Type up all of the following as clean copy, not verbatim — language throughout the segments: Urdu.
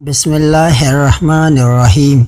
بسم اللہ الرحمن الرحیم۔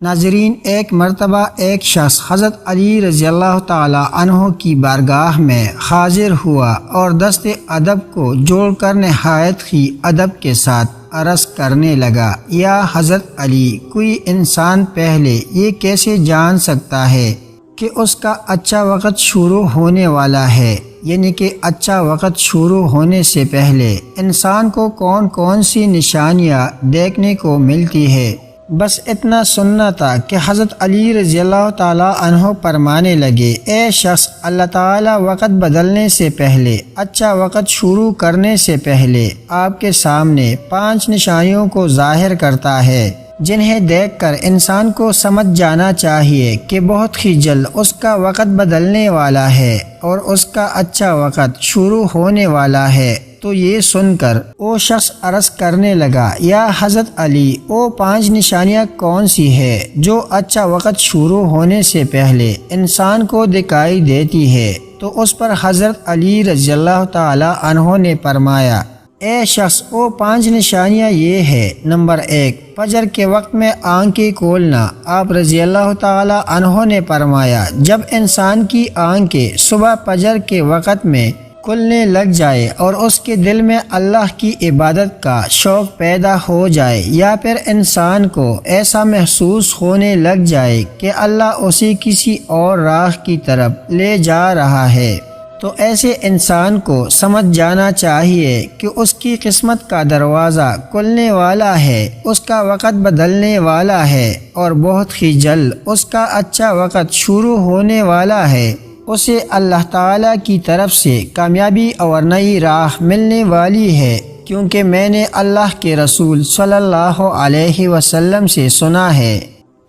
ناظرین، ایک مرتبہ ایک شخص حضرت علی رضی اللہ تعالی عنہ کی بارگاہ میں حاضر ہوا اور دست ادب کو جوڑ کر نہایت ہی ادب کے ساتھ عرض کرنے لگا، یا حضرت علی، کوئی انسان پہلے یہ کیسے جان سکتا ہے کہ اس کا اچھا وقت شروع ہونے والا ہے؟ یعنی کہ اچھا وقت شروع ہونے سے پہلے انسان کو کون کون سی نشانیاں دیکھنے کو ملتی ہے۔ بس اتنا سننا تھا کہ حضرت علی رضی اللہ تعالی عنہ فرمانے لگے، اے شخص، اللہ تعالی وقت بدلنے سے پہلے، اچھا وقت شروع کرنے سے پہلے آپ کے سامنے 5 نشانیوں کو ظاہر کرتا ہے، جنہیں دیکھ کر انسان کو سمجھ جانا چاہیے کہ بہت ہی جلد اس کا وقت بدلنے والا ہے اور اس کا اچھا وقت شروع ہونے والا ہے۔ تو یہ سن کر وہ شخص عرض کرنے لگا، یا حضرت علی، وہ 5 نشانیاں کون سی ہے جو اچھا وقت شروع ہونے سے پہلے انسان کو دکھائی دیتی ہے؟ تو اس پر حضرت علی رضی اللہ تعالی عنہ نے فرمایا، اے شخص، وہ 5 نشانیاں یہ ہے۔ نمبر 1، فجر کے وقت میں آنکھیں کھولنا۔ آپ رضی اللہ تعالی عنہ نے فرمایا، جب انسان کی آنکھیں صبح فجر کے وقت میں کھلنے لگ جائے اور اس کے دل میں اللہ کی عبادت کا شوق پیدا ہو جائے، یا پھر انسان کو ایسا محسوس ہونے لگ جائے کہ اللہ اسے کسی اور راہ کی طرف لے جا رہا ہے، تو ایسے انسان کو سمجھ جانا چاہیے کہ اس کی قسمت کا دروازہ کھلنے والا ہے، اس کا وقت بدلنے والا ہے اور بہت ہی جلد اس کا اچھا وقت شروع ہونے والا ہے۔ اسے اللہ تعالیٰ کی طرف سے کامیابی اور نئی راہ ملنے والی ہے، کیونکہ میں نے اللہ کے رسول صلی اللہ علیہ وسلم سے سنا ہے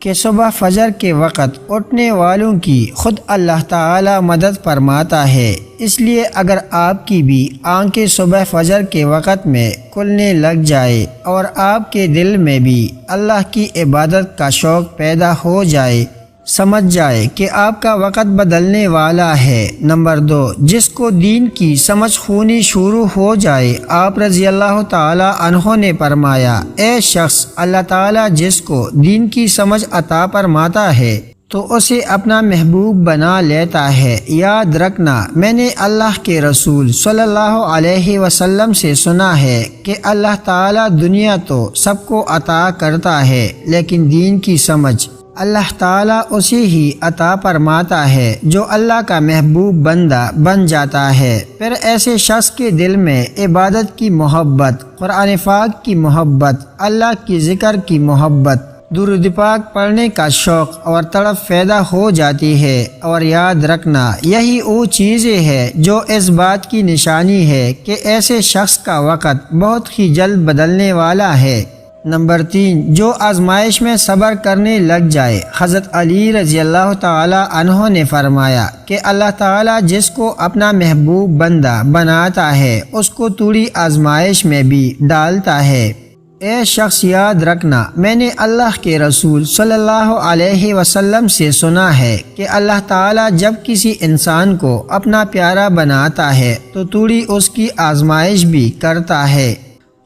کہ صبح فجر کے وقت اٹھنے والوں کی خود اللہ تعالی مدد فرماتا ہے۔ اس لیے اگر آپ کی بھی آنکھیں صبح فجر کے وقت میں کھلنے لگ جائے اور آپ کے دل میں بھی اللہ کی عبادت کا شوق پیدا ہو جائے، سمجھ جائے کہ آپ کا وقت بدلنے والا ہے۔ نمبر 2، جس کو دین کی سمجھ ہونی شروع ہو جائے۔ آپ رضی اللہ تعالی عنہ نے فرمایا، اے شخص، اللہ تعالی جس کو دین کی سمجھ عطا فرماتا ہے تو اسے اپنا محبوب بنا لیتا ہے۔ یاد رکھنا، میں نے اللہ کے رسول صلی اللہ علیہ وسلم سے سنا ہے کہ اللہ تعالی دنیا تو سب کو عطا کرتا ہے، لیکن دین کی سمجھ اللہ تعالیٰ اسے ہی عطا فرماتا ہے جو اللہ کا محبوب بندہ بن جاتا ہے۔ پھر ایسے شخص کے دل میں عبادت کی محبت، قرآن پاک کی محبت، اللہ کی ذکر کی محبت، درود پاک پڑھنے کا شوق اور تڑپ پیدا ہو جاتی ہے۔ اور یاد رکھنا، یہی وہ چیزیں ہیں جو اس بات کی نشانی ہے کہ ایسے شخص کا وقت بہت ہی جلد بدلنے والا ہے۔ نمبر 3، جو آزمائش میں صبر کرنے لگ جائے۔ حضرت علی رضی اللہ تعالی عنہ نے فرمایا کہ اللہ تعالی جس کو اپنا محبوب بندہ بناتا ہے، اس کو تھوڑی آزمائش میں بھی ڈالتا ہے۔ اے شخص، یاد رکھنا، میں نے اللہ کے رسول صلی اللہ علیہ وسلم سے سنا ہے کہ اللہ تعالی جب کسی انسان کو اپنا پیارا بناتا ہے تو تھوڑی اس کی آزمائش بھی کرتا ہے،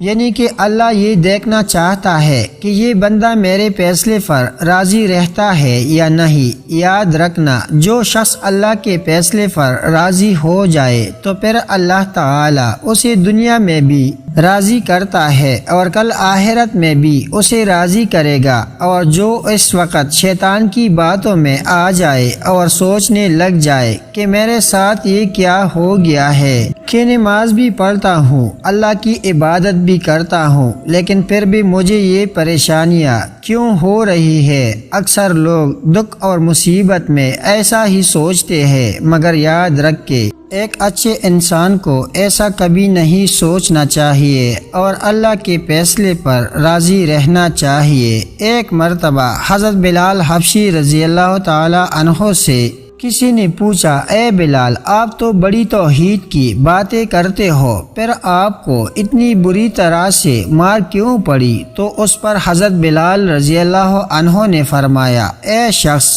یعنی کہ اللہ یہ دیکھنا چاہتا ہے کہ یہ بندہ میرے فیصلے پر راضی رہتا ہے یا نہیں۔ یاد رکھنا، جو شخص اللہ کے فیصلے پر راضی ہو جائے تو پھر اللہ تعالی اسے دنیا میں بھی راضی کرتا ہے اور کل آخرت میں بھی اسے راضی کرے گا۔ اور جو اس وقت شیطان کی باتوں میں آ جائے اور سوچنے لگ جائے کہ میرے ساتھ یہ کیا ہو گیا ہے کہ نماز بھی پڑھتا ہوں، اللہ کی عبادت بھی کرتا ہوں، لیکن پھر بھی مجھے یہ پریشانیاں کیوں ہو رہی ہے؟ اکثر لوگ دکھ اور مصیبت میں ایسا ہی سوچتے ہیں، مگر یاد رکھ کے ایک اچھے انسان کو ایسا کبھی نہیں سوچنا چاہیے اور اللہ کے فیصلے پر راضی رہنا چاہیے۔ ایک مرتبہ حضرت بلال حبشی رضی اللہ تعالی عنہ سے کسی نے پوچھا، اے بلال، آپ تو بڑی توحید کی باتیں کرتے ہو، پھر آپ کو اتنی بری طرح سے مار کیوں پڑی؟ تو اس پر حضرت بلال رضی اللہ عنہ نے فرمایا، اے شخص،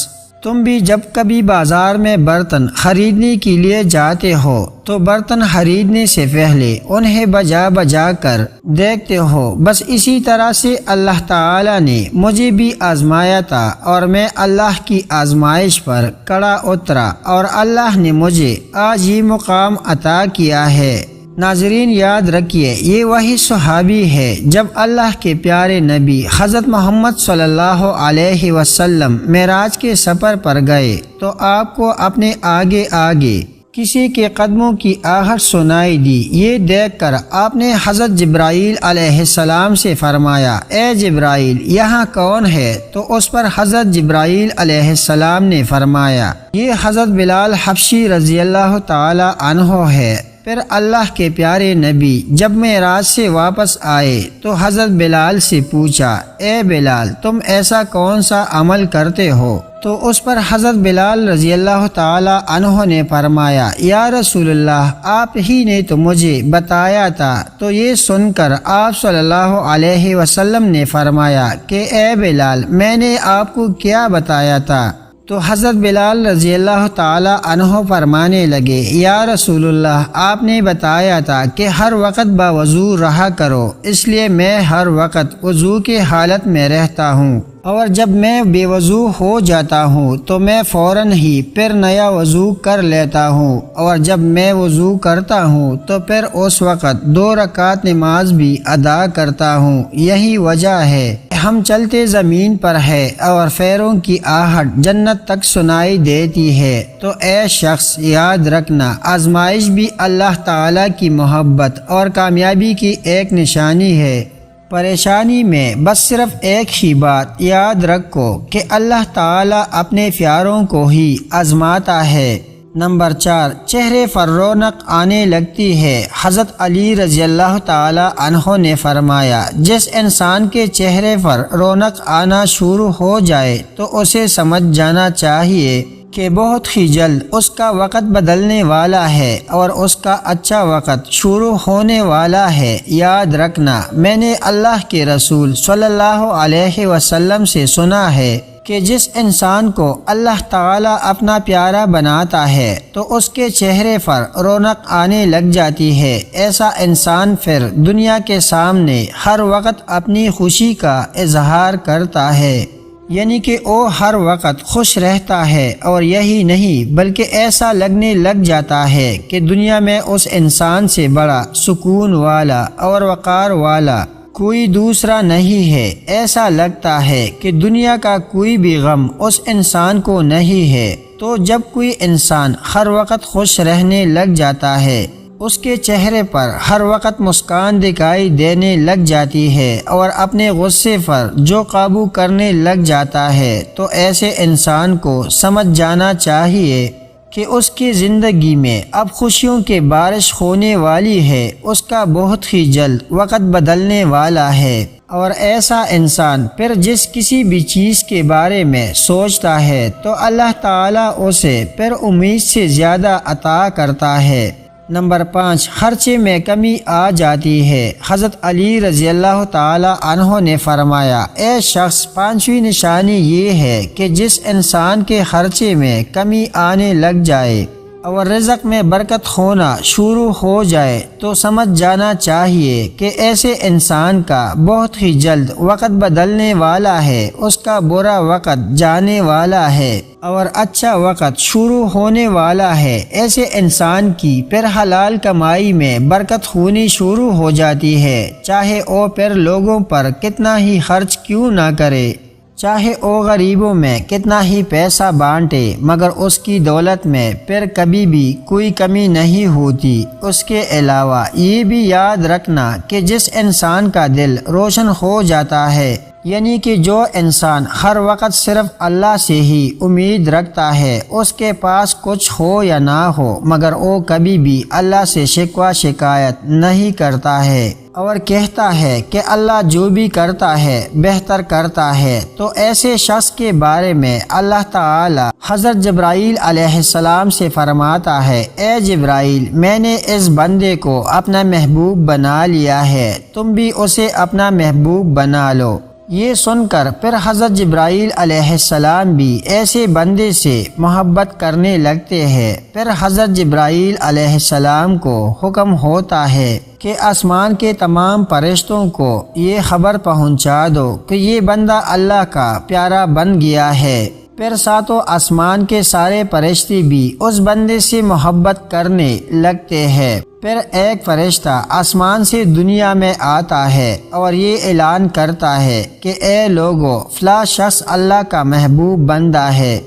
تم بھی جب کبھی بازار میں برتن خریدنے کے لیے جاتے ہو تو برتن خریدنے سے پہلے انہیں بجا بجا کر دیکھتے ہو۔ بس اسی طرح سے اللہ تعالی نے مجھے بھی آزمایا تھا اور میں اللہ کی آزمائش پر کڑا اترا اور اللہ نے مجھے آج یہ مقام عطا کیا ہے۔ ناظرین یاد رکھیے، یہ وہی صحابی ہے جب اللہ کے پیارے نبی حضرت محمد صلی اللہ علیہ وسلم معراج کے سفر پر گئے تو آپ کو اپنے آگے آگے کسی کے قدموں کی آہٹ سنائی دی۔ یہ دیکھ کر آپ نے حضرت جبرائیل علیہ السلام سے فرمایا، اے جبرائیل یہاں کون ہے؟ تو اس پر حضرت جبرائیل علیہ السلام نے فرمایا، یہ حضرت بلال حبشی رضی اللہ تعالی عنہ ہے۔ پھر اللہ کے پیارے نبی جب معراج سے واپس آئے تو حضرت بلال سے پوچھا، اے بلال تم ایسا کون سا عمل کرتے ہو؟ تو اس پر حضرت بلال رضی اللہ تعالی عنہ نے فرمایا، یا رسول اللہ آپ ہی نے تو مجھے بتایا تھا۔ تو یہ سن کر آپ صلی اللہ علیہ وسلم نے فرمایا کہ اے بلال میں نے آپ کو کیا بتایا تھا؟ تو حضرت بلال رضی اللہ تعالی عنہ فرمانے لگے، یا رسول اللہ آپ نے بتایا تھا کہ ہر وقت باوضو رہا کرو، اس لیے میں ہر وقت وضو کی حالت میں رہتا ہوں، اور جب میں بے وضو ہو جاتا ہوں تو میں فوراً ہی پھر نیا وضو کر لیتا ہوں، اور جب میں وضو کرتا ہوں تو پھر اس وقت 2 رکعت نماز بھی ادا کرتا ہوں۔ یہی وجہ ہے ہم چلتے زمین پر ہے اور پیروں کی آہٹ جنت تک سنائی دیتی ہے۔ تو اے شخص یاد رکھنا، آزمائش بھی اللہ تعالی کی محبت اور کامیابی کی ایک نشانی ہے۔ پریشانی میں بس صرف ایک ہی بات یاد رکھو کہ اللہ تعالی اپنے پیاروں کو ہی آزماتا ہے۔ نمبر 4، چہرے پر رونق آنے لگتی ہے۔ حضرت علی رضی اللہ تعالی عنہ نے فرمایا، جس انسان کے چہرے پر رونق آنا شروع ہو جائے تو اسے سمجھ جانا چاہیے کہ بہت ہی جلد اس کا وقت بدلنے والا ہے اور اس کا اچھا وقت شروع ہونے والا ہے۔ یاد رکھنا، میں نے اللہ کے رسول صلی اللہ علیہ وسلم سے سنا ہے کہ جس انسان کو اللہ تعالی اپنا پیارا بناتا ہے تو اس کے چہرے پر رونق آنے لگ جاتی ہے۔ ایسا انسان پھر دنیا کے سامنے ہر وقت اپنی خوشی کا اظہار کرتا ہے، یعنی کہ وہ ہر وقت خوش رہتا ہے، اور یہی نہیں بلکہ ایسا لگنے لگ جاتا ہے کہ دنیا میں اس انسان سے بڑا سکون والا اور وقار والا کوئی دوسرا نہیں ہے۔ ایسا لگتا ہے کہ دنیا کا کوئی بھی غم اس انسان کو نہیں ہے۔ تو جب کوئی انسان ہر وقت خوش رہنے لگ جاتا ہے، اس کے چہرے پر ہر وقت مسکان دکھائی دینے لگ جاتی ہے اور اپنے غصے پر جو قابو کرنے لگ جاتا ہے، تو ایسے انسان کو سمجھ جانا چاہیے کہ اس کی زندگی میں اب خوشیوں کی بارش ہونے والی ہے، اس کا بہت ہی جلد وقت بدلنے والا ہے۔ اور ایسا انسان پھر جس کسی بھی چیز کے بارے میں سوچتا ہے تو اللہ تعالیٰ اسے پھر امید سے زیادہ عطا کرتا ہے۔ نمبر 5، خرچے میں کمی آ جاتی ہے۔ حضرت علی رضی اللہ تعالی عنہ نے فرمایا، اے شخص 5ویں نشانی یہ ہے کہ جس انسان کے خرچے میں کمی آنے لگ جائے اور رزق میں برکت ہونا شروع ہو جائے تو سمجھ جانا چاہیے کہ ایسے انسان کا بہت ہی جلد وقت بدلنے والا ہے، اس کا برا وقت جانے والا ہے اور اچھا وقت شروع ہونے والا ہے۔ ایسے انسان کی پھر حلال کمائی میں برکت ہونی شروع ہو جاتی ہے، چاہے وہ پھر لوگوں پر کتنا ہی خرچ کیوں نہ کرے، چاہے وہ غریبوں میں کتنا ہی پیسہ بانٹے، مگر اس کی دولت میں پھر کبھی بھی کوئی کمی نہیں ہوتی۔ اس کے علاوہ یہ بھی یاد رکھنا کہ جس انسان کا دل روشن ہو جاتا ہے، یعنی کہ جو انسان ہر وقت صرف اللہ سے ہی امید رکھتا ہے، اس کے پاس کچھ ہو یا نہ ہو مگر وہ کبھی بھی اللہ سے شکوہ شکایت نہیں کرتا ہے اور کہتا ہے کہ اللہ جو بھی کرتا ہے بہتر کرتا ہے، تو ایسے شخص کے بارے میں اللہ تعالی حضرت جبرائیل علیہ السلام سے فرماتا ہے، اے جبرائیل میں نے اس بندے کو اپنا محبوب بنا لیا ہے، تم بھی اسے اپنا محبوب بنا لو۔ یہ سن کر پھر حضرت جبرائیل علیہ السلام بھی ایسے بندے سے محبت کرنے لگتے ہیں۔ پھر حضرت جبرائیل علیہ السلام کو حکم ہوتا ہے کہ آسمان کے تمام فرشتوں کو یہ خبر پہنچا دو کہ یہ بندہ اللہ کا پیارا بن گیا ہے۔ پھر ساتوں آسمان کے سارے فرشتے بھی اس بندے سے محبت کرنے لگتے ہیں۔ پھر ایک فرشتہ آسمان سے دنیا میں آتا ہے اور یہ اعلان کرتا ہے کہ اے لوگو، فلاں شخص اللہ کا محبوب بندہ ہے۔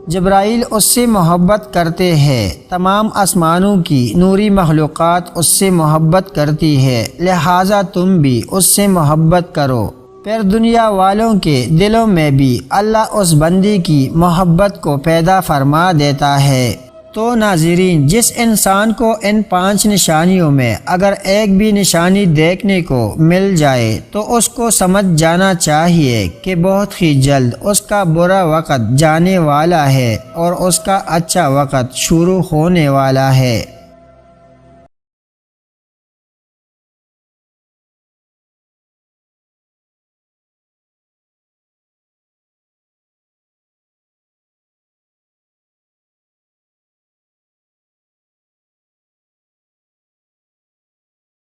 جبرائیل اس سے محبت کرتے ہیں، تمام آسمانوں کی نوری مخلوقات اس سے محبت کرتی ہے، لہٰذا تم بھی اس سے محبت کرو۔ پھر دنیا والوں کے دلوں میں بھی اللہ اس بندے کی محبت کو پیدا فرما دیتا ہے۔ تو ناظرین، جس انسان کو ان 5 نشانیوں میں اگر ایک بھی نشانی دیکھنے کو مل جائے تو اس کو سمجھ جانا چاہیے کہ بہت ہی جلد اس کا برا وقت جانے والا ہے اور اس کا اچھا وقت شروع ہونے والا ہے۔